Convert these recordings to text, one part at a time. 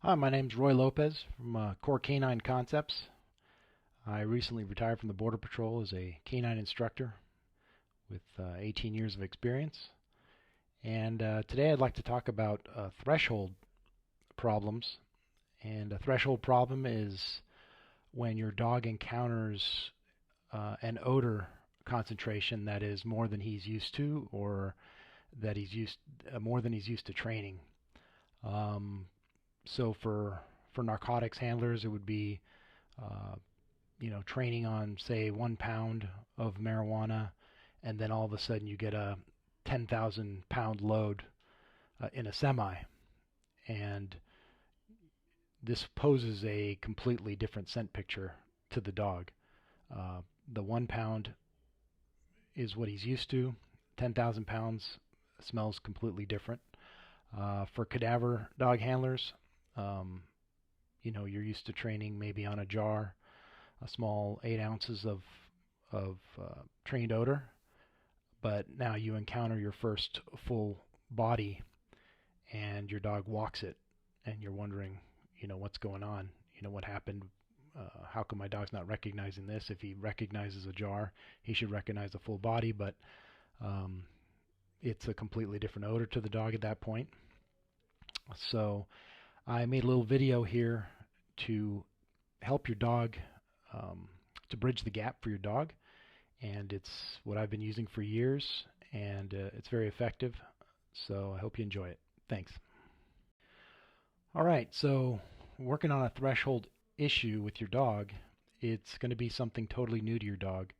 Hi, my name's Roy Lopez from Core Canine Concepts. I recently retired from the Border Patrol as a canine instructor with 18 years of experience. And today I'd like to talk about threshold problems. And a threshold problem is when your dog encounters an odor concentration that is more than he's used to, or that he's used more than he's used to training. Um, so for narcotics handlers, it would be uh, training on, say, 1 pound of marijuana, and then all of a sudden you get a 10,000 pound load in a semi. And this poses a completely different scent picture to the dog. The 1 pound is what he's used to. 10,000 pounds smells completely different. For cadaver dog handlers, you're used to training maybe on a jar, a small 8 ounces of trained odor, but now you encounter your first full body, and your dog walks it, and you're wondering, what's going on? What happened? How come my dog's not recognizing this? If he recognizes a jar, he should recognize a full body, but um, it's a completely different odor to the dog at that point. So I made a little video here to help your dog, um, to bridge the gap for your dog, and it's what I've been using for years, and it's very effective. So I hope you enjoy it. Thanks. All right, so working on a threshold issue with your dog, it's going to be something totally new to your dog.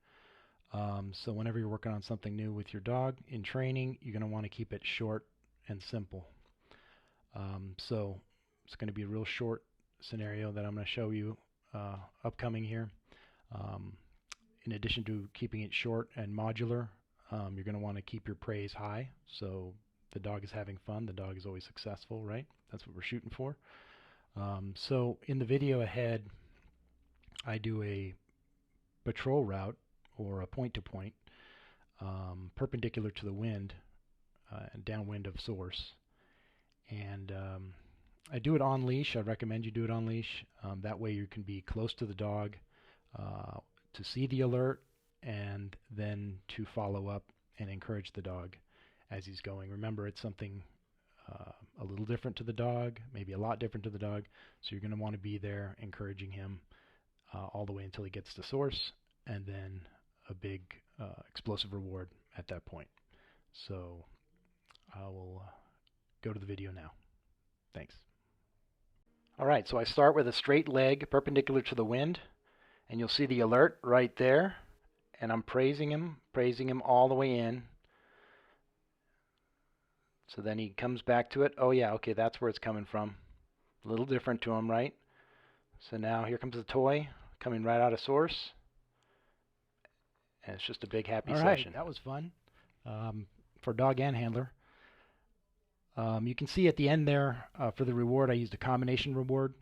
So whenever you're working on something new with your dog in training, you're going to want to keep it short and simple. So it's going to be a real short scenario that I'm going to show you upcoming here. Um, in addition to keeping it short and modular, you're going to want to keep your praise high. So the dog is having fun. The dog is always successful, right? That's what we're shooting for. So in the video ahead, I do a patrol route, or a point-to-point, perpendicular to the wind and downwind of source. And I do it on leash. I recommend you do it on leash. That way you can be close to the dog to see the alert, and then to follow up and encourage the dog as he's going. Remember, it's something a little different to the dog, maybe a lot different to the dog, so you're going to want to be there encouraging him all the way until he gets to source, and then a big explosive reward at that point. So I will go to the video now. Thanks. All right, so I start with a straight leg perpendicular to the wind, and you'll see the alert right there, and I'm praising him all the way in. So then he comes back to it. Oh yeah, okay, that's where it's coming from. A little different to him, right? So now here comes the toy coming right out of source, and it's just a big happy session. All right, that was fun for dog and handler. You can see at the end there, for the reward, I used a combination reward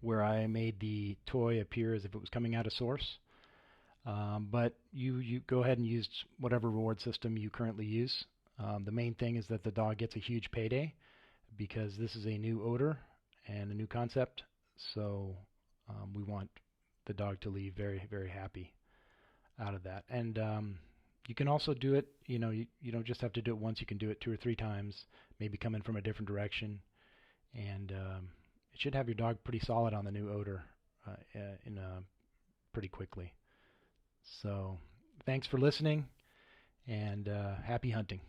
where I made the toy appear as if it was coming out of source. But you go ahead and use whatever reward system you currently use. The main thing is that the dog gets a huge payday, because this is a new odor and a new concept. So we want the dog to leave very, very happy out of that. And you can also do it, you don't just have to do it once. You can do it 2 or 3 times, maybe come in from a different direction. And it should have your dog pretty solid on the new odor pretty quickly. So thanks for listening, and happy hunting.